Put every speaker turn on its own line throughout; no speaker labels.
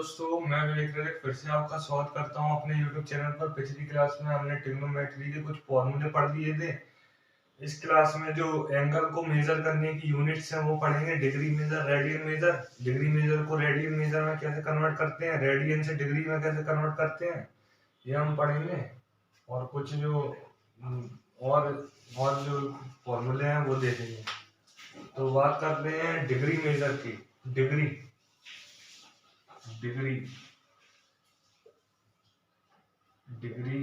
दोस्तों, मैं विवेक रजक फिर से आपका स्वागत करता हूं अपने YouTube चैनल पर। पिछली क्लास में हमने ट्रिग्नोमेट्री के कुछ फॉर्मूले पढ़ लिए थे। इस क्लास में जो एंगल को मेजर करने की यूनिट्स हैं वो पढ़ेंगे। Degree measure, radian measure. Degree measure को रेडियन मेजर में कैसे कन्वर्ट करते हैं, रेडियन से डिग्री में कैसे कन्वर्ट करते हैं, ये हम पढ़ेंगे। और कुछ जो और जो फॉर्मूले हैं वो देखेंगे। तो बात करते हैं डिग्री मेजर की। Degree degree degree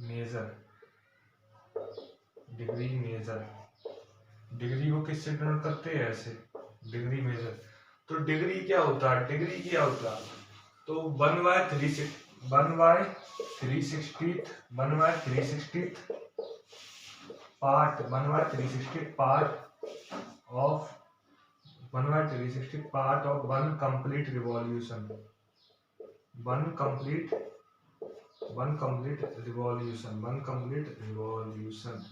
measure degree measure degree को किससे डिनोट करते हैं? ऐसे डिग्री मेजर। तो डिग्री क्या होता है? डिग्री क्या होता है? तो 1/360 part of one complete revolution. One complete revolution.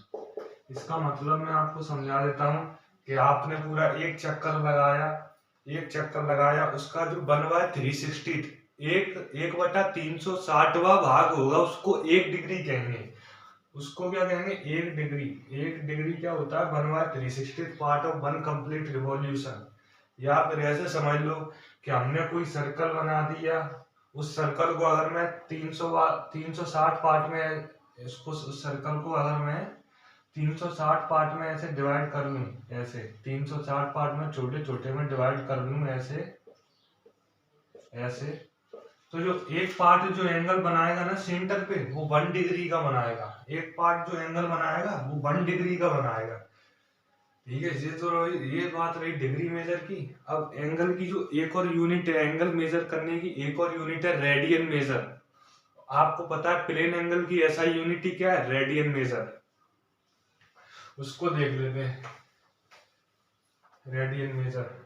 इसका मतलब मैं आपको समझा देता हूँ कि आपने पूरा एक चक्कर लगाया, उसका जो 1/360 1/360वां भाग होगा, उसको 1 डिग्री कहेंगे। उसको क्या कहेंगे? 1 डिग्री। 1 डिग्री क्या होता है? 1/360 part of one complete revolution. या फिर ऐसे समझ लो कि हमने कोई सर्कल बना दिया, उस सर्कल को अगर मैं 360 पार्ट में उस सर्कल को अगर मैं 360 पार्ट में ऐसे डिवाइड कर लूं, ऐसे 360 पार्ट में छोटे छोटे में डिवाइड कर लूं, ऐसे ऐसे, तो जो एक पार्ट जो एंगल बनाएगा ना सेंटर पे, वो 1 डिग्री का बनाएगा। एक पार्ट जो एंगल बनाएगा वो 1 डिग्री का बनाएगा। ठीक है, ये बात रही डिग्री मेजर की। अब एंगल की जो एक और यूनिट है एंगल मेजर करने की, एक और यूनिट है रेडियन मेजर। आपको पता है प्लेन एंगल की एसआई यूनिट क्या है? Radian major. उसको देख लेते हैं। Radian major.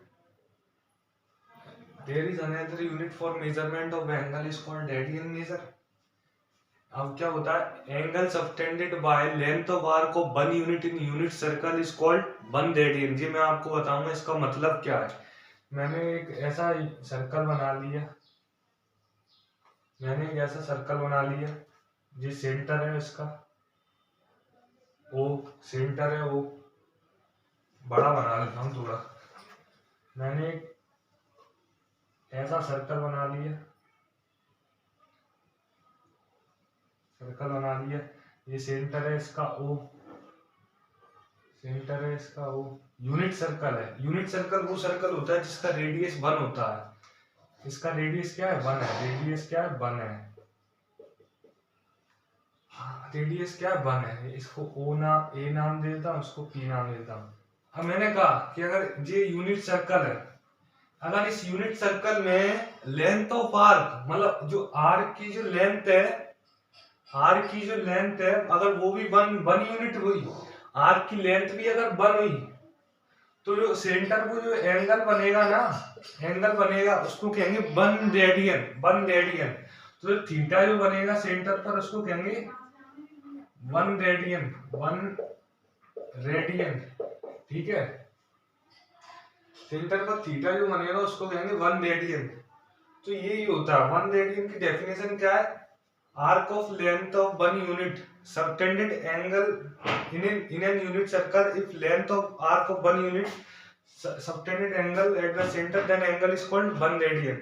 There is another unit for measurement of angle is called radian measure. अब क्या होता है? Angle subtended by length of arc of 1 unit in unit circle is called 1 radian. जी मैं आपको बताऊंगा इसका मतलब क्या है। मैंने एक ऐसा सर्कल बना लिया, ये सेंटर है इसका, ओ सेंटर है, ओ बड़ा बना लेता हूँ थोड़ा। मैंने एक ऐसा सर्कल बना लिया, ये सेंटर है इसका, ओ यूनिट सर्कल है। यूनिट सर्कल वो सर्कल होता है जिसका रेडियस 1 होता है। इसका रेडियस क्या है? 1 है। रेडियस क्या है? 1 है। रेडियस क्या है? 1 है। इसको ए नाम देता हूँ, उसको पी नाम देता हूँ। अब मैंने कहा कि अगर ये यूनिट सर्कल है, अगर इस यूनिट सर्कल में लेंथ ऑफ आर्क, मतलब जो आर्क की जो लेंथ है, अगर वो भी 1 यूनिट हुई, आर्क की लेंथ भी अगर 1 हुई, तो जो सेंटर को जो एंगल बनेगा उसको कहेंगे 1 रेडियन। तो जो थीटा जो बनेगा सेंटर पर, उसको कहेंगे 1 रेडियन। ठीक है, सेंटर पर थीटा जो बनेगा उसको कहेंगे 1 रेडियन। तो यही होता है 1 रेडियन की डेफिनेशन क्या है? Arc of length of 1 unit subtended angle in an unit circle if length of arc of 1 unit subtended angle at the center, then angle is called 1 radian.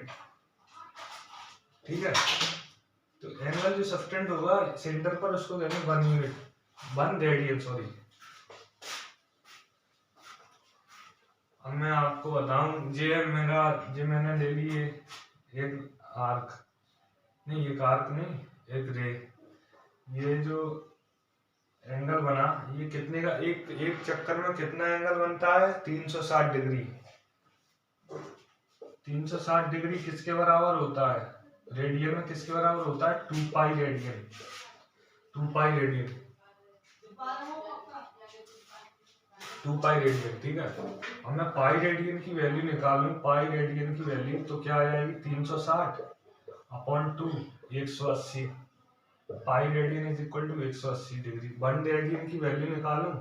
ठीक है, तो एंगल जो सबटेंड होगा centre पर उसको कहेंगे 1 रेडियन। सॉरी, अब मैं आपको बताऊं, मैंने ले ली एक आर्क नहीं, एक रे। ये जो एंगल बना, ये कितने का? एक चक्कर में कितना एंगल बनता है? 360 डिग्री। 360 डिग्री किसके बराबर होता है? रेडियन में किसके बराबर होता है? 2 पाई रेडियन। 2 पाई रेडियन, ठीक है। अब मैं पाई रेडियन की वैल्यू निकालूं, तो क्या आ जाएगी? 360 upon 2, 180। Pi radian is equal to 180 degree. 1 radian की वैल्यू निकालूं,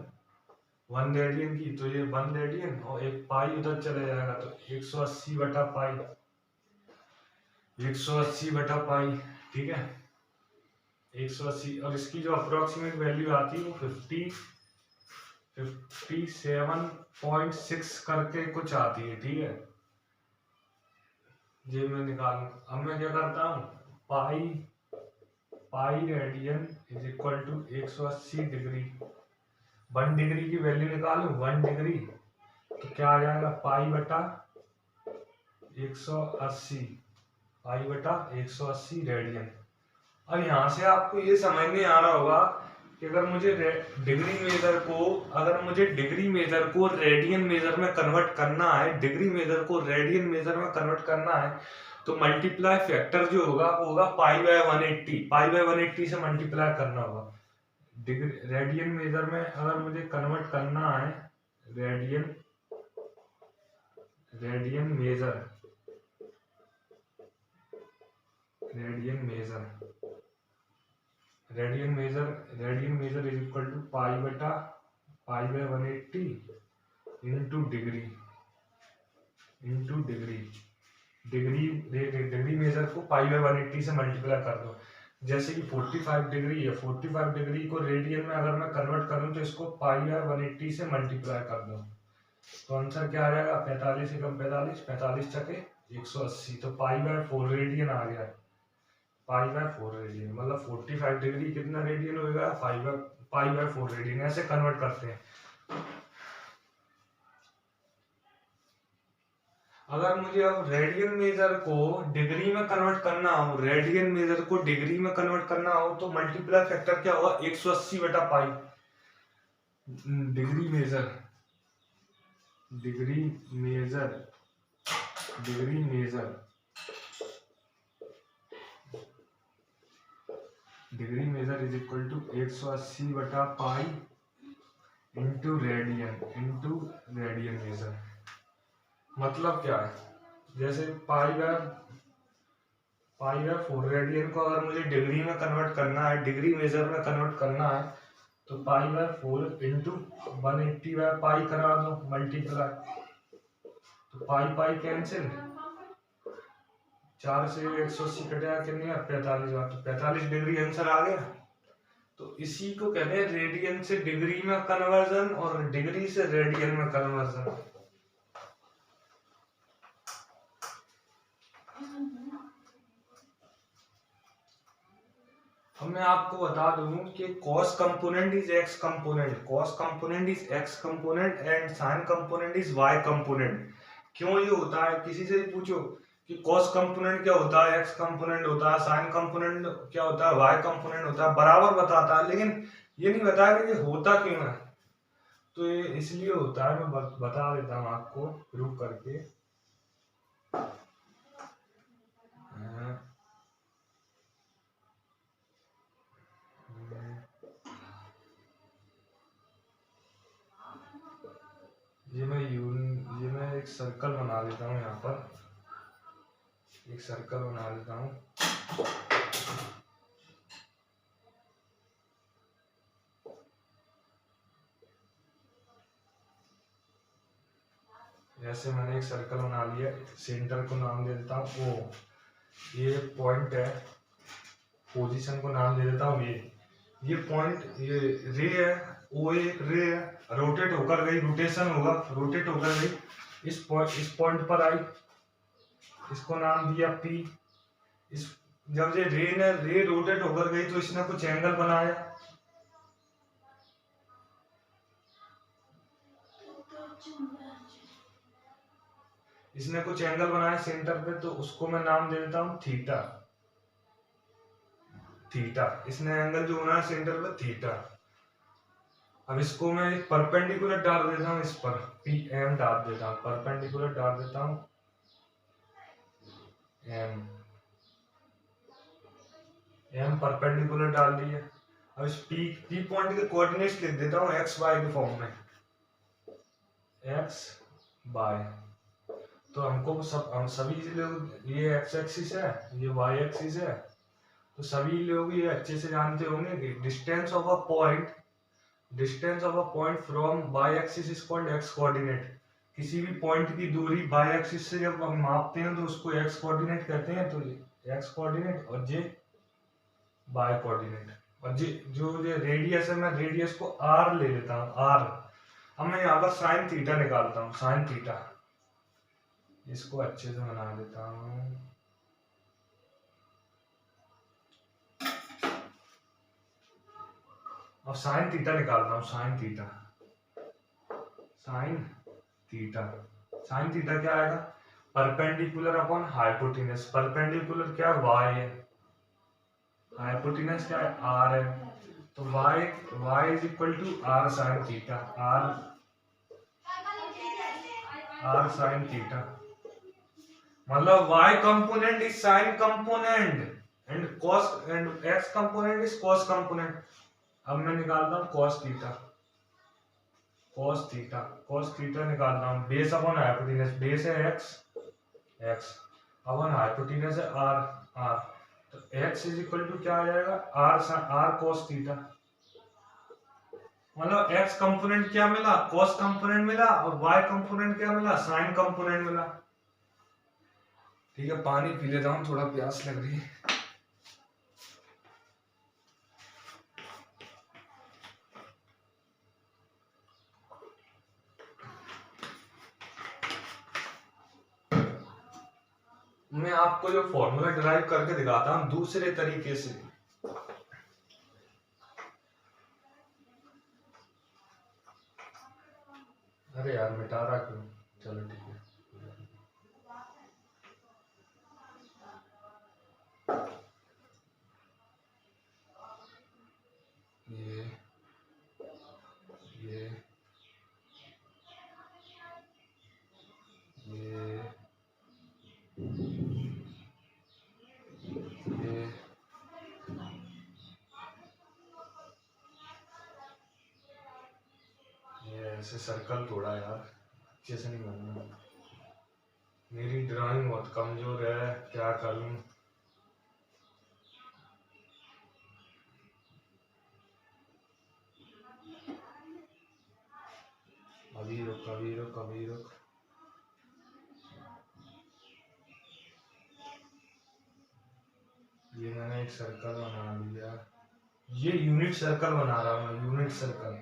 1 रेडियन की, तो ये 1 रेडियन और एक पाई उधर चले जाएगा, तो 180 बटा पाई 180 बटा पाई, ठीक है 180, और इसकी जो अप्रोक्सीमेट वैल्यू आती है वो 57.6 करके कुछ आती है, ठीक है। ये मैं निकालूं, अब मैं क्या करता हूँ, pi radian is equal to 180 degree, 1 degree की वैल्यू निकालूं, 1 डिग्री तो क्या आ जाएगा, पाई बटा 180, पाई बटा 180 रेडियन। अब यहाँ से आपको ये समझ में आ रहा होगा कि अगर मुझे डिग्री मेजर को रेडियन मेजर में कन्वर्ट करना है, डिग्री मेजर को रेडियन मेजर में कन्वर्ट करना है, तो मल्टीप्लाई फैक्टर जो होगा वो होगा पाई बाय 180, पाई बाय 180 से मल्टीप्लाई करना होगा। डिग्री रेडियन मेजर में अगर मुझे कन्वर्ट करना है, radian measure is equal to pi by 180 into degree measure को पाई बाय 180 से मल्टीप्लाई कर दो। जैसे कि 45 डिग्री है, 45 डिग्री को रेडियन में अगर मैं कन्वर्ट करूं तो इसको पाई बाय 180 से मल्टीप्लाई कर दो, तो आंसर क्या आ जाएगा, 45 एकम 45, 45 छके 180, तो पाई बाय 4 रेडियन आ गया। पाई बाय 4 रेडियन मतलब 45 डिग्री कितना रेडियन होगा, पाई बाय 4 रेडियन, ऐसे कन्वर्ट करते हैं। अगर मुझे अब रेडियन मेजर को डिग्री में कन्वर्ट करना हो, तो मल्टीप्लाई फैक्टर क्या होगा, 180 बटा pi. Degree measure is equal to 180 बटा पाई इंटू रेडियन मेजर। मतलब क्या है, जैसे पाई बाय 4 रेडियन को अगर मुझे डिग्री में कन्वर्ट करना है, डिग्री मेजर में कन्वर्ट करना है, तो पाई बाय 4 इंटू 180 बाय पाई करा दो मल्टीप्लाई, तो पाई कैंसिल, 4 से 180 कटा कितनी है, 45 बार, तो 45 डिग्री आंसर आ गया। तो इसी को कहते हैं रेडियन से डिग्री में कन्वर्जन और डिग्री से रेडियन में कन्वर्जन। अब मैं आपको बता दूं कि cos component is x component and sin component is y component. क्यों ये होता है, किसी से भी पूछो कि cos कंपोनेंट क्या होता है, x कंपोनेंट होता है, sin कंपोनेंट क्या होता है, y कंपोनेंट होता है, बराबर बताता है, लेकिन ये नहीं बताया कि ये होता क्यों है। तो ये इसलिए होता है, मैं बता देता हूँ आपको प्रूव करके। ये मैं एक सर्कल बना लेता हूँ, यहाँ पर एक सर्कल बना लेता हूँ। ऐसे मैंने एक सर्कल बना लिया, सेंटर को नाम दे देता हूँ O, ये पॉइंट है, पोजीशन को नाम दे देता हूँ ये पॉइंट, ये रे है, O एक रे है, रोटेट होकर गई, रोटेशन होगा, रोटेट होकर गई, इस पॉइंट पर आई, इसको नाम दिया P। इस जब ये रे रोटेट होकर गई तो इसने कुछ एंगल बनाया, सेंटर पे, तो उसको मैं नाम दे देता हूँ थीटा। इसने एंगल जो बना है सेंटर पे थीटा। अब इसको मैं एक परपेंडिकुलर डाल देता हूँ, इस पर PM डाल देता हूँ, परपेंडिकुलर डाल देता हूँ M परपेंडिकुलर डाल दिया। अब इस P पॉइंट के कोऑर्डिनेट्स लिख देता हूँ x y के फॉर्म में, x y। तो हम सभी लोग, ये x एक्सिस है, ये y एक्सिस है, तो सभी लोग ये अच्छे से जानते होंगे कि distance of a point from y axis is called x coordinate. किसी भी पॉइंट की दूरी बाई एक्सिस से जब हम मापते हैं तो उसको एक्स कोऑर्डिनेट कहते हैं, तो ये एक्स कोऑर्डिनेट और जे बाय कोऑर्डिनेट। और जो ये रेडियस है, मैं रेडियस को आर ले लेता हूँ, आर। अब मैं यहाँ पर साइन थीटा निकालता हूँ, साइन थीटा, इसको अच्छे से बना देता हूँ। अब साइन थीटा निकालता हूँ, sine theta, sine theta, sine theta क्या आएगा, परपेंडिकुलर अपॉन हाइपोटेनस। परपेंडिकुलर क्या है, y है, हाइपोटेनस क्या है, r है, तो y is equal to r sine theta, r sine theta. मतलब y component is sine component and cos and x component is cos component. अब मैं निकालता हूँ cos theta, cos theta, cos theta निकालता हूँ, बेस अपॉन हाइपोटेनस, बेस है x upon hypotenuse है r, तो x इज इक्वल टू क्या आ जाएगा, r cos थीटा। मतलब x कंपोनेंट क्या मिला, cos कंपोनेंट मिला, और y कंपोनेंट क्या मिला, sin कंपोनेंट मिला। ठीक है, पानी पी लेता हूँ, थोड़ा प्यास लग रही है। मैं आपको जो फॉर्मूला डिराइव करके दिखाता हूँ दूसरे तरीके से। अरे यार मिटा रहा क्यों, चलो ठीक है। ये ये ये ऐसे सर्कल तोड़ा यार, अच्छे से नहीं बनना। मेरी ड्राइंग बहुत कमजोर है, क्या करूं। अभी रुक, अभी रुक, अभी रुक। ये मैंने एक सर्कल बना लिया, ये यूनिट सर्कल बना रहा हूँ मैं, यूनिट सर्कल।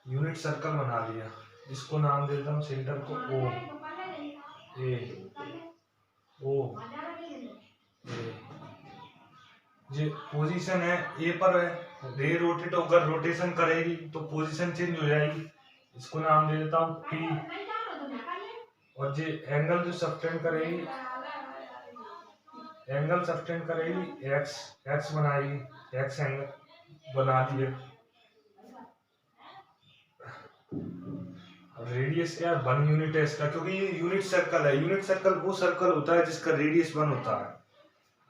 यूनिट सर्कल बना लिया, इसको नाम देता हूँ सेंटर को ओ, ए ओ ए। ये पोजीशन है ए पर है, रे रोटेट होकर रोटेशन करेगी तो पोजीशन चेंज हो जाएगी, इसको नाम दे देता हूँ पी। और ये एंगल जो सबटेंड करेगी, एंगल सबटेंड करेगी एक्स, एक्स बनाएगी, एक्स एंगल बना दिए। रेडियस क्या है, 1 यूनिट है इसका, क्योंकि ये यूनिट सर्कल है। यूनिट सर्कल वो सर्कल होता है जिसका रेडियस 1 होता है।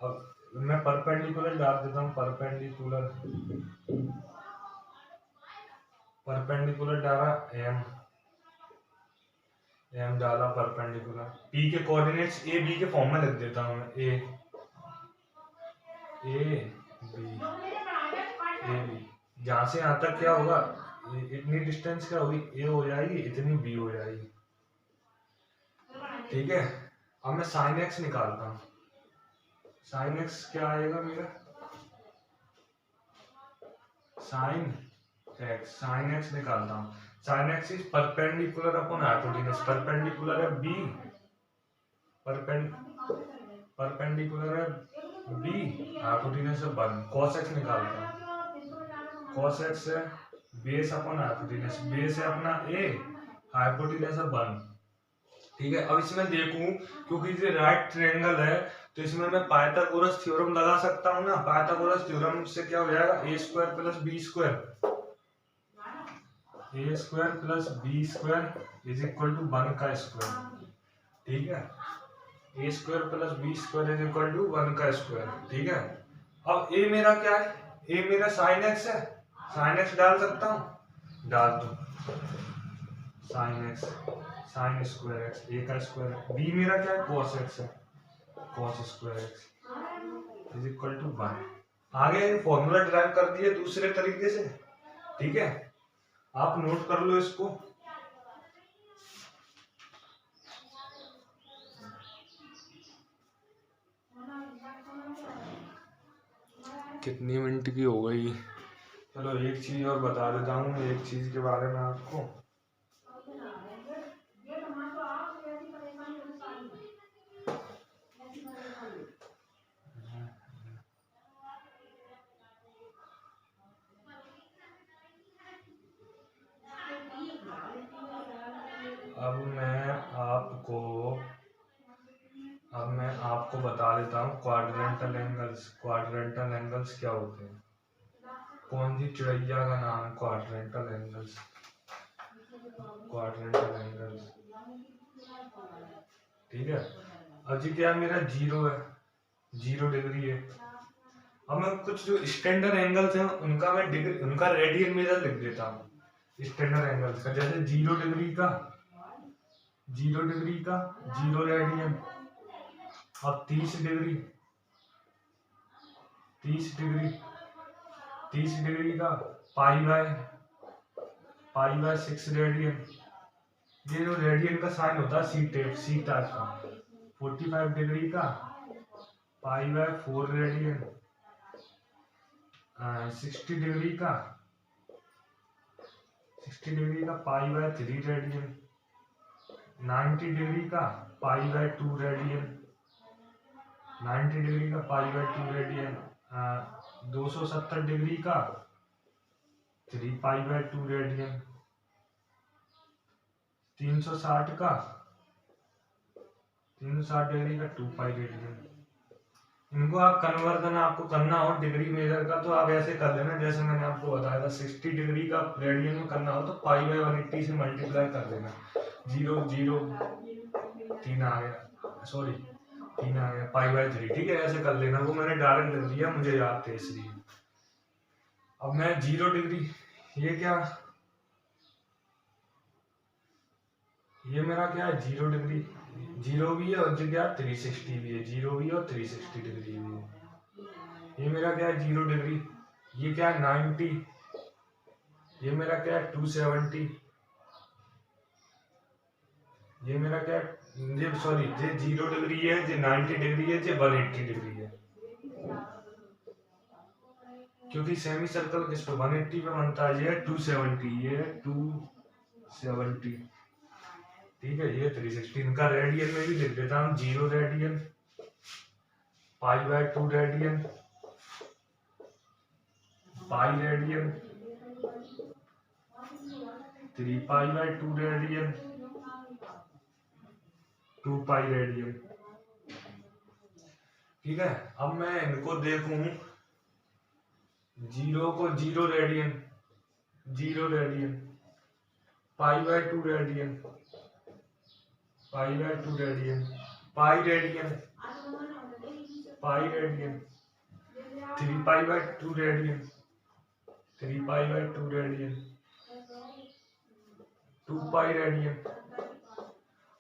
अब मैं परपेंडिकुलर डाल देता हूँ, परपेंडिकुलर, परपेंडिकुलर डाला एम डाला परपेंडिकुलर, पी के कोऑर्डिनेट्स ए बी के फॉर्म में लिख देता हूँ मैं, ए बी, जहां से यहां तक क्या होगा, इतनी डिस्टेंस क्या होगी, ए हो जाएगी, इतनी बी हो जाएगी। ठीक है, अब मैं साइन एक्स निकालता हूँ, साइन एक्स क्या आएगा मेरा, साइन एक्स निकालता हूँ। Sine x is perpendicular upon hypotenuse, perpendicular है बी, परपेंडिकुलर है बी, हाइपोटेनस है 1, cos x निकालता हूँ, cos x है बेस अपॉन हाइपोटेनस, बेस है अपना a, हाइपोटेनस है 1। ठीक है, अब इसमें देखूं, क्योंकि ये राइट ट्रायंगल है तो इसमें मैं पाइथागोरस थ्योरम लगा सकता हूं ना। पाइथागोरस थ्योरम से क्या हो जाएगा, a square plus b square, a square plus b square is equal to 1 का स्क्वायर। ठीक है, a square plus b square is equal to 1 का स्क्वायर। ठीक है, अब a मेरा क्या है, a मेरा साइन x है, साइन x डाल सकता हूँ, डाल दो sine x, sine square x, a का स्क्वायर है, b मेरा क्या है, cos x है, cos square x। Is equal to 1। आगे फॉर्मूला ड्राइव कर दिए दूसरे तरीके से, ठीक है, आप नोट कर लो इसको। कितनी मिनट की हो गई? चलो एक चीज और बता देता हूँ, एक चीज के बारे में आपको। अब मैं आपको बता देता हूँ क्वाड्रेंटल एंगल्स। क्वाड्रेंटल एंगल्स क्या होते हैं? कौन सी चिड़ैया का नाम है क्वाड्रेंटल एंगल्स? क्वाड्रेंटल एंगल्स, ठीक है। अब जी क्या मेरा 0 है, 0 डिग्री है। अब मैं कुछ जो स्टैंडर्ड एंगल्स हैं उनका मैं डिग्री, उनका रेडियन मेजर लिख देता हूँ स्टैंडर्ड एंगल्स का। जैसे 0 डिग्री का 0 रेडियन। अब 30 डिग्री का पाई बाय 6 रेडियन। ये जो रेडियन का साइन होता है सी टाइप का। 45 डिग्री का पाई बाय 4 रेडियन। 60 डिग्री का पाई बाय 3 रेडियन। 90 डिग्री का पाई बाय 2 रेडियन। 90 डिग्री का पाई बाय 2 रेडियन। 270 डिग्री का 3 पाई बाय 2 रेडियन। 360 डिग्री का 2 पाई रेडियन। इनको आप कन्वर्जन आपको करना हो डिग्री मेजर का तो आप ऐसे कर लेना, जैसे मैंने आपको बताया था 60 डिग्री का रेडियन में करना हो तो पाई बाय 180 से मल्टीप्लाई कर देना। 0 0 3 आ गया, सॉरी 3 आ गया, पाई बाय 3, ठीक है। ऐसे कर लेना, वो मैंने डायरेक्ट लिख दिया, मुझे याद थे इसलिए। अब मैं 0 डिग्री, ये क्या, ये मेरा क्या है 0 डिग्री, 0 भी है और क्या 360 भी है, 0 भी है और 360 डिग्री भी है। ये मेरा क्या है 0 डिग्री, ये क्या है 90, ये मेरा क्या है 270, ये मेरा क्या है, ये सॉरी ये 0 डिग्री है, ये 90 डिग्री है, ये 180 डिग्री है। क्योंकि सेमी सर्कल किस पे 180 पे बनता है, ये 270, ये 270, ठीक है। ये 360, इनका रेडियन में भी लिख देता हूँ। 0 radian, pi by 2 radian, pi radian, 3 pi by 2 radian, 2 pi radian, ठीक है। अब मैं इनको देखूं, 0 को 0 radian, pi by 2 radian, pi by 2 radian, pi radian, 3 pi by 2 radian, 3 pi by 2 radian, 2 pi radian.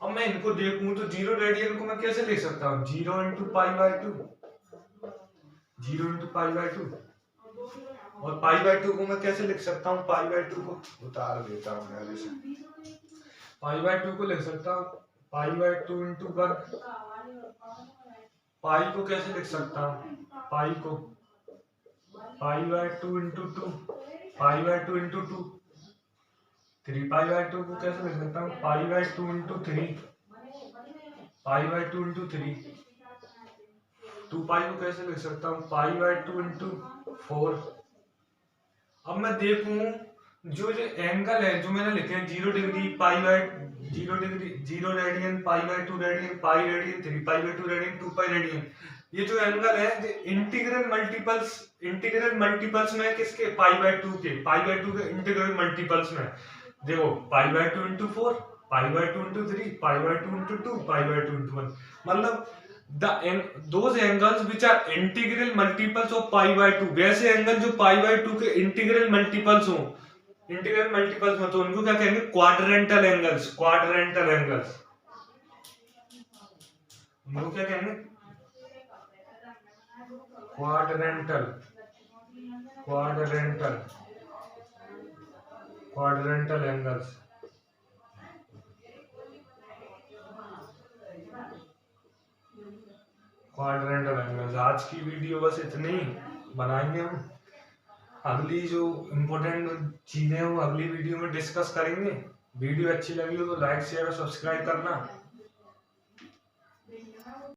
अब मैं इनको देखूं तो 0 रेडियन को मैं कैसे लिख सकता हूँ, 0 into pi by 2, 0 into pi by 2। और पाई बाय 2 को मैं कैसे लिख सकता हूँ, पाई बाय 2 को उतार देता हूँ मैं जैसे, पाई बाय 2 को लिख सकता हूँ पाई बाय 2 इंटू 1। पाई को कैसे लिख सकता हूँ, पाई को pi bye 2 into 2, pi by 2 into 2। 3 pi by 2 को कैसे लिख सकता हूँ, pi by 2 into 3, pi by 2 into 3। 2 पाई को कैसे लिख सकता हूँ, पाई बाय 2 इंटू 4। अब मैं देखूं जो एंगल है जो मैंने लिखे हैं 0 degree, pi by 0 degree, 0 radian, pi by 2 radian, pi radian, 3 pi by 2 radian, 2 pi radian. ये जो एंगल है इंटीग्रल मल्टीपल्स में किसके, पाई बाय 2 के, पाई बाय 2 के इंटीग्रल मल्टीपल्स में। देखो pi by 2 into 4, pi by 2 into 3, pi by 2 into 2, pi by 2 into 1। मतलब those angles which are integral multiples of pi by 2, वैसे एंगल जो pi by 2 के इंटीग्रल मल्टीपल्स हो, तो उनको क्या कहेंगे, क्वाड्रेंटल एंगल्स। उनको क्या कहेंगे, क्वाड्रेंटल एंगल्स। आज की वीडियो बस इतनी बनाएंगे हम। अगली जो इम्पोर्टेंट चीजें हैं वो अगली वीडियो में डिस्कस करेंगे। वीडियो अच्छी लगी हो तो लाइक शेयर और सब्सक्राइब करना।